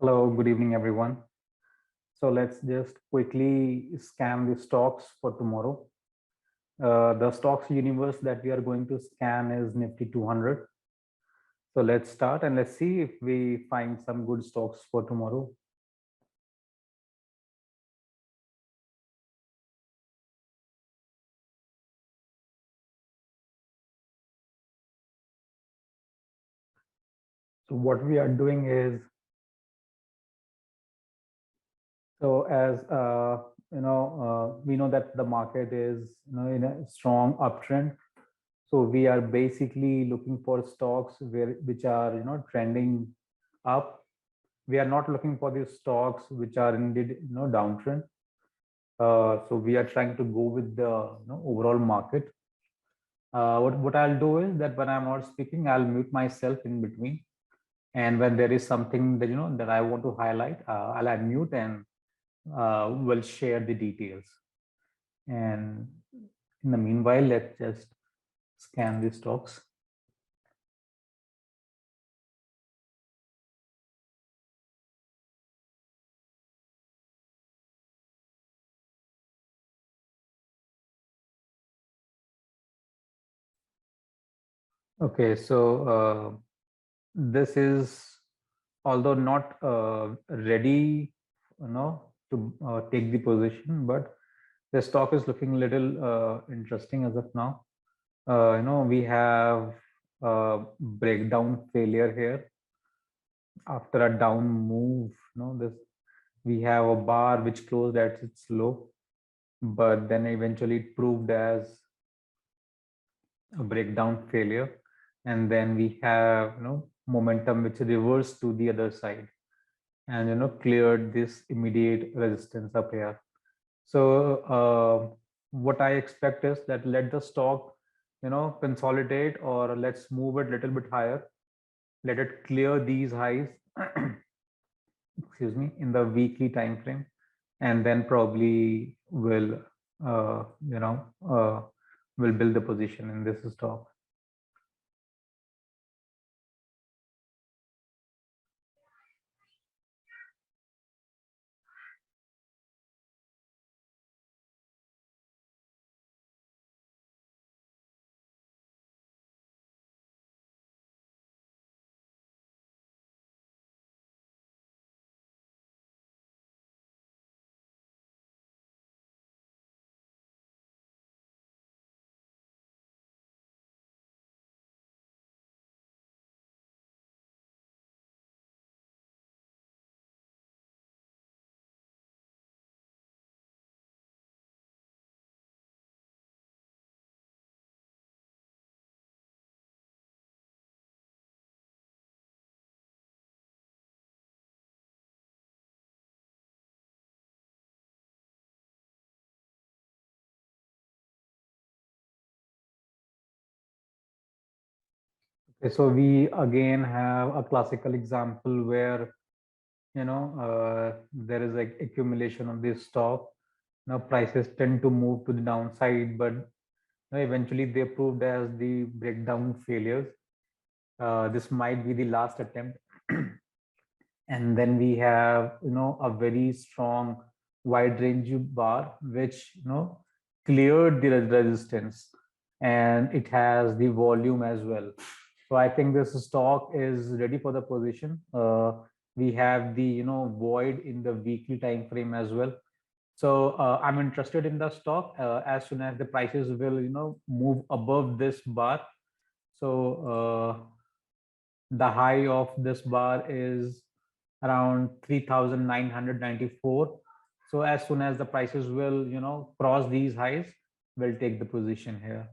Hello, good evening, everyone. So let's just quickly scan the stocks for tomorrow. The stocks universe that we are going to scan is Nifty 200. So let's start and let's see if we find some good stocks for tomorrow. So what we are doing is, so as we know that the market is in a strong uptrend. So we are basically looking for stocks which are trending up. We are not looking for the stocks which are indeed downtrend. So we are trying to go with the overall market. What I'll do is that when I'm not speaking, I'll mute myself in between, and when there is something that that I want to highlight, I'll unmute and we'll share the details. And in the meanwhile, let's just scan the stocks. Okay, so this is although not ready, to take the position, but the stock is looking a little interesting as of now. We have breakdown failure here after a down move. This we have a bar which closed at its low, but then eventually it proved as a breakdown failure, and then we have momentum which reversed to the other side and cleared this immediate resistance up here. So what I expect is that let the stock consolidate, or let's move it a little bit higher, let it clear these highs excuse me, in the weekly time frame, and then probably will uh, you know uh, will build the position in this stock. Okay, so we again have a classical example where there is like accumulation of this stock. Prices tend to move to the downside, but eventually they proved as the breakdown failures. This might be the last attempt. And then we have a very strong wide range bar which cleared the resistance, and it has the volume as well. So I think this stock is ready for the position. We have the void in the weekly time frame as well. So I'm interested in the stock as soon as the prices will move above this bar. So the high of this bar is around 3,994. So as soon as the prices will cross these highs, we'll take the position here.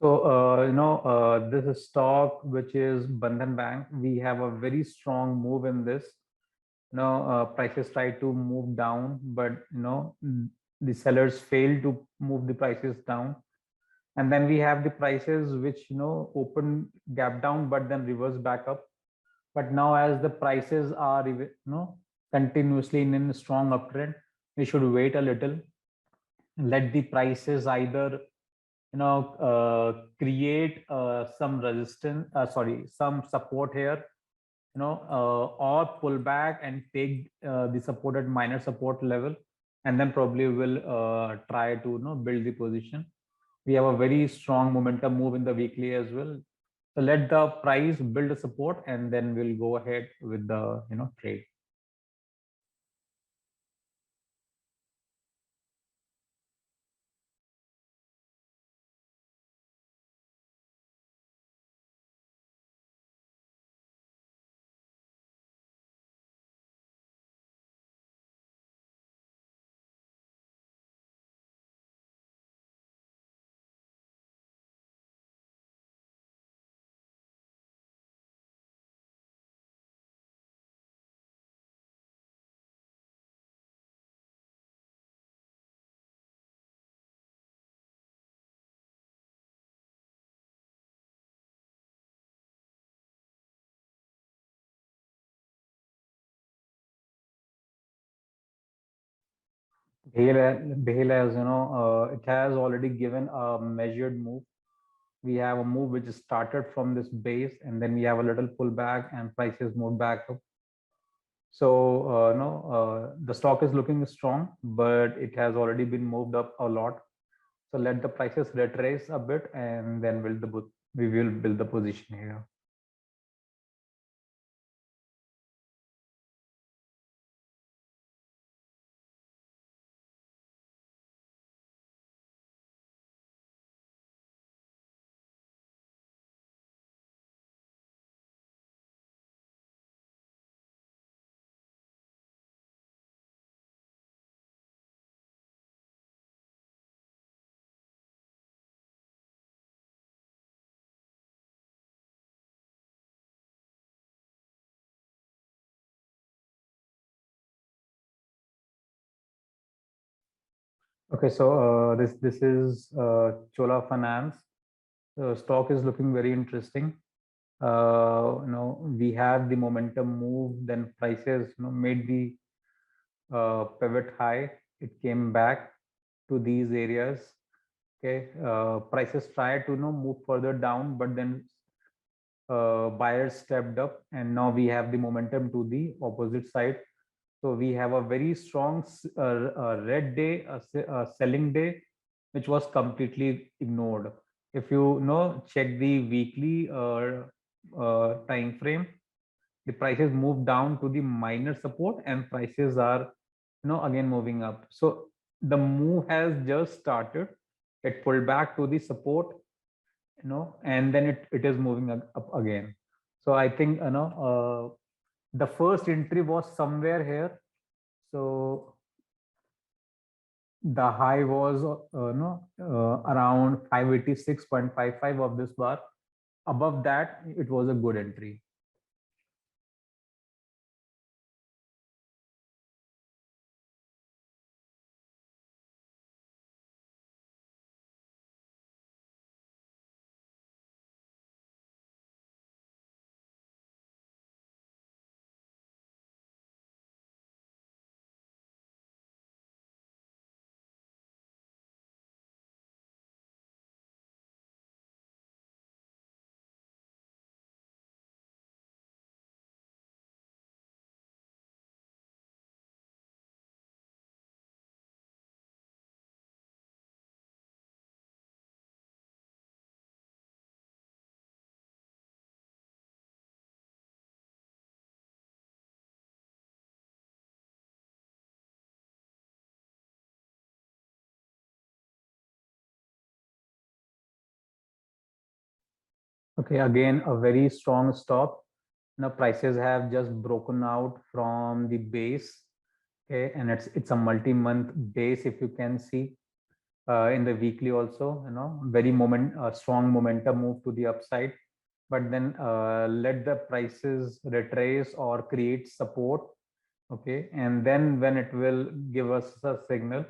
So, this is stock, which is Bandhan Bank. We have a very strong move in this. Prices try to move down, but the sellers fail to move the prices down. And then we have the prices which open gap down, but then reverse back up. But now, as the prices are continuously in a strong uptrend, we should wait a little, let the prices either create some resistance, some support here, or pull back and take the support at minor support level, and then probably will try to build the position. We have a very strong momentum move in the weekly as well. So let the price build a support, and then we'll go ahead with the trade. Behel as it has already given a measured move. We have a move which started from this base, and then we have a little pullback and prices moved back up. So no the stock is looking strong, but it has already been moved up a lot. So let the prices retrace a bit, and then we will build the position here. Okay, so this is Chola Finance. The stock is looking very interesting. We have the momentum move, then prices made the pivot high. It came back to these areas. Okay, prices tried to move further down, but then buyers stepped up, and now we have the momentum to the opposite side. So we have a very strong red day, a selling day, which was completely ignored. If you check the weekly time frame, the prices move down to the minor support, and prices are again moving up. So the move has just started. It pulled back to the support, and then it is moving up again. So I think the first entry was somewhere here. So the high was around 586.55 of this bar. Above that, it was a good entry. Okay, again, a very strong stop. Now prices have just broken out from the base. Okay, and it's a multi-month base, if you can see. in the weekly also, very strong momentum move to the upside, but then let the prices retrace or create support. Okay, and then when it will give us a signal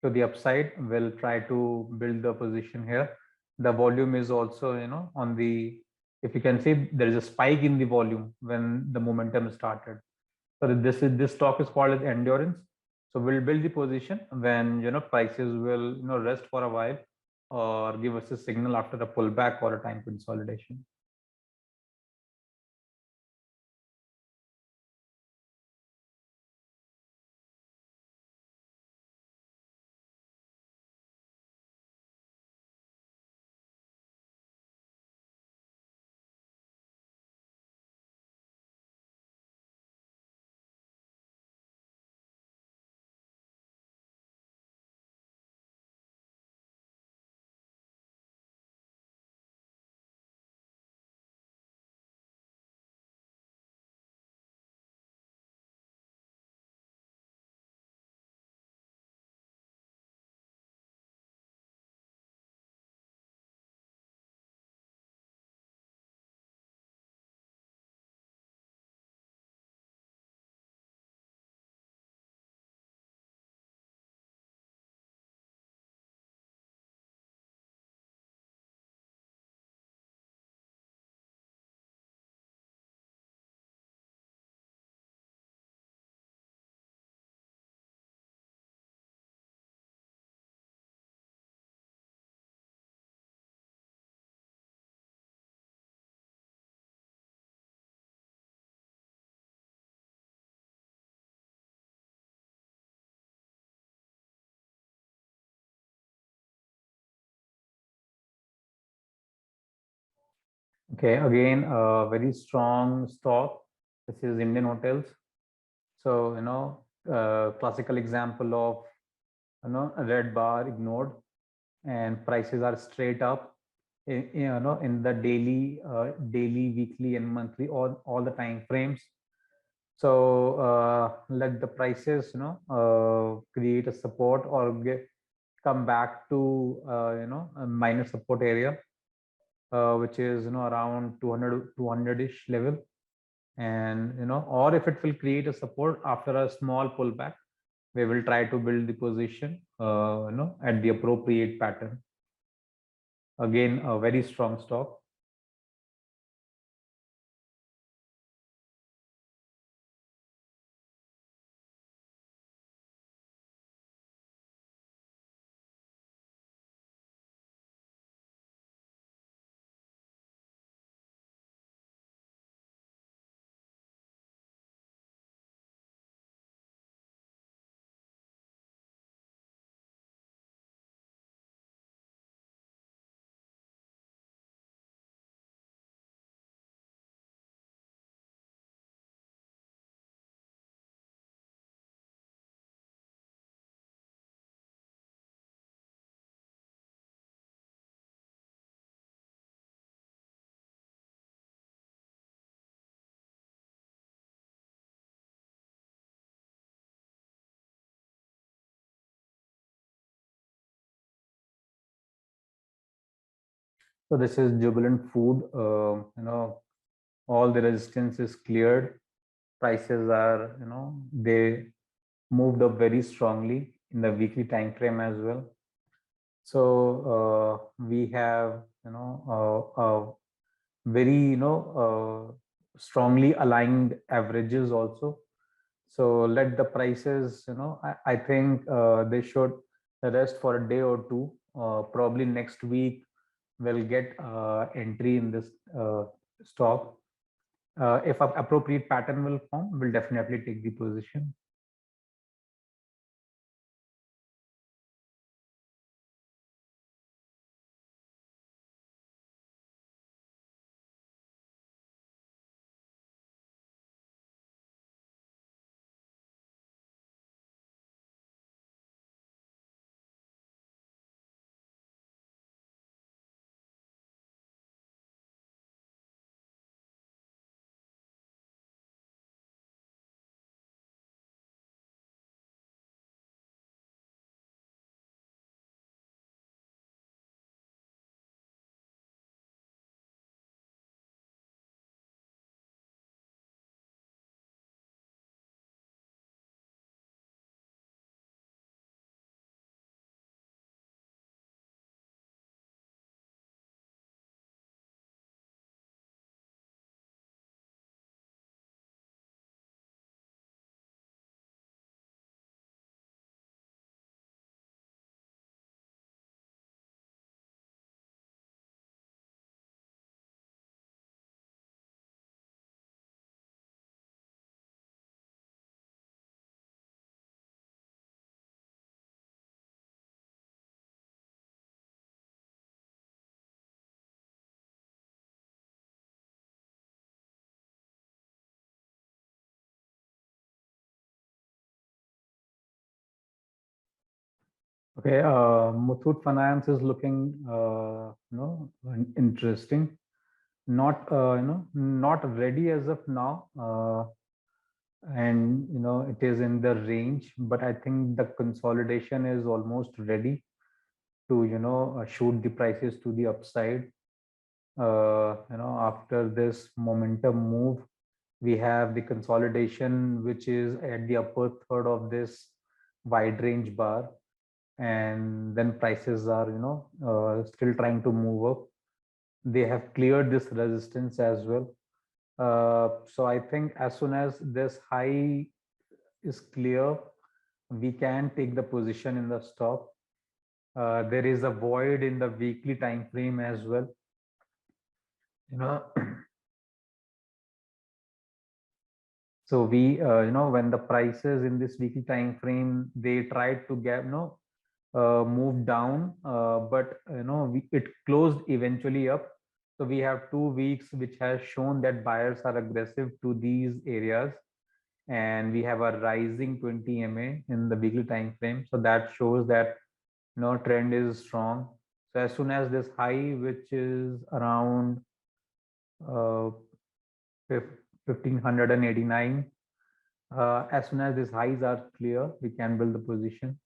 to the upside, we'll try to build the position here. The volume is also, on the, if you can see, there is a spike in the volume when the momentum started. So this stock is called as endurance. So we'll build the position when, prices will, rest for a while or give us a signal after a pullback or a time consolidation. Okay, again, a very strong stock. This is Indian Hotels. So, classical example of, a red bar ignored and prices are straight up in the daily, weekly and monthly, all the time frames. So let the prices, create a support or come back to, a minor support area, which is, around 200 ish level. And, or if it will create a support after a small pullback, we will try to build the position, at the appropriate pattern. Again, a very strong stock. So this is Jubilant Food. All the resistance is cleared. Prices are, they moved up very strongly in the weekly time frame as well. So we have, very, strongly aligned averages also. So let the prices, I think they should rest for a day or two. Probably next week we'll get entry in this stock. If an appropriate pattern will form, we'll definitely take the position. Okay, Muthoot Finance is looking, interesting. Not, not ready as of now, and it is in the range. But I think the consolidation is almost ready to, shoot the prices to the upside. After this momentum move, we have the consolidation, which is at the upper third of this wide range bar, and then prices are still trying to move up. They have cleared this resistance as well. So I think as soon as this high is clear, we can take the position in the stop. There is a void in the weekly time frame as well. you know so we when the prices in this weekly time frame, they tried to get move down, but it closed eventually up. So we have 2 weeks which has shown that buyers are aggressive to these areas, and we have a rising 20 MA in the weekly time frame. So that shows that trend is strong. So as soon as this high, which is around uh, 1589, as soon as these highs are clear, we can build the position.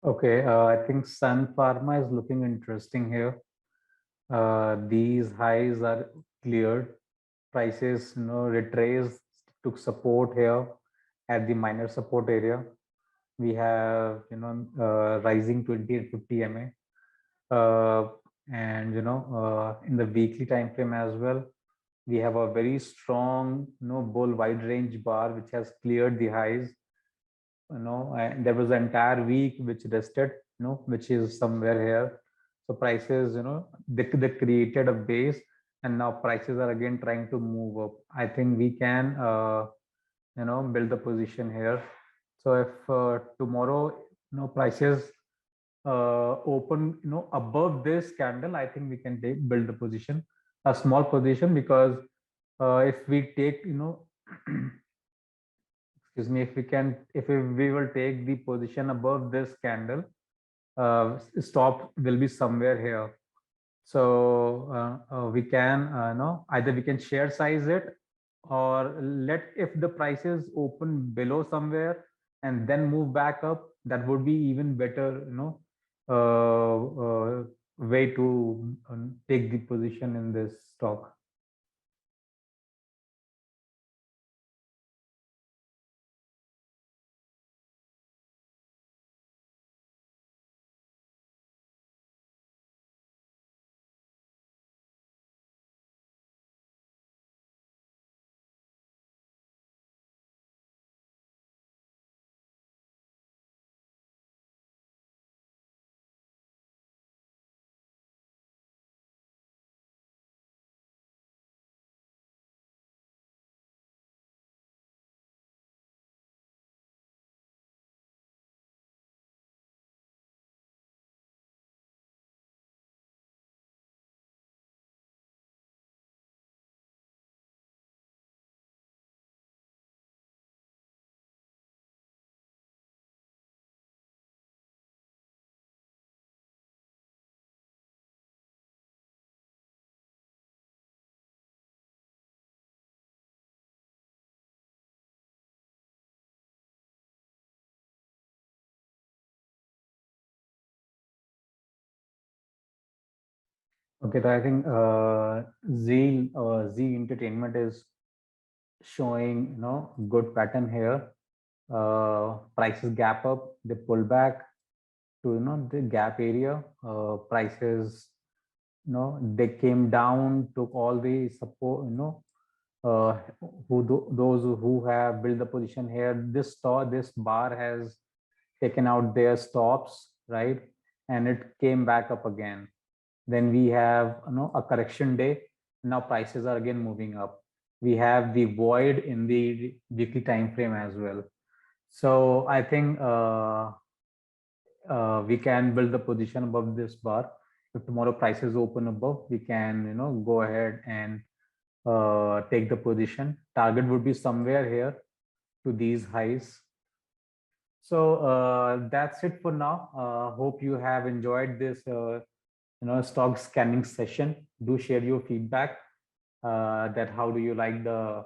Okay, I think Sun Pharma is looking interesting here. These highs are cleared. Prices, retraced, took support here at the minor support area. We have, rising 20 and 50 MA. And, in the weekly time frame as well, we have a very strong, bull wide range bar, which has cleared the highs. And there was an entire week which rested, which is somewhere here. So prices, they created a base, and now prices are again trying to move up. I think we can build the position here. So if tomorrow prices open above this candle, I think we can build the position, a small position, because if we take excuse me, if we will take the position above this candle, stop will be somewhere here. So we can either we can share size it, or let, if the prices open below somewhere and then move back up, that would be even better, way to take the position in this stock? Okay, so I think Z Entertainment is showing good pattern here. Prices gap up, they pull back to the gap area. Prices they came down, took all the support. Uh, those who have built the position here, this bar has taken out their stops, right, and it came back up again. Then we have a correction day. Now prices are again moving up. We have the void in the weekly time frame as well. So I think we can build the position above this bar. If tomorrow prices open above, we can go ahead and take the position. Target would be somewhere here to these highs. So that's it for now. Hope you have enjoyed this stock scanning session. Do share your feedback, that how do you like the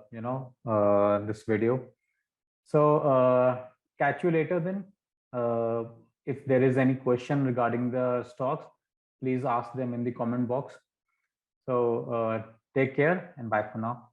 this video. So catch you later then. If there is any question regarding the stocks, please ask them in the comment box. So take care and bye for now.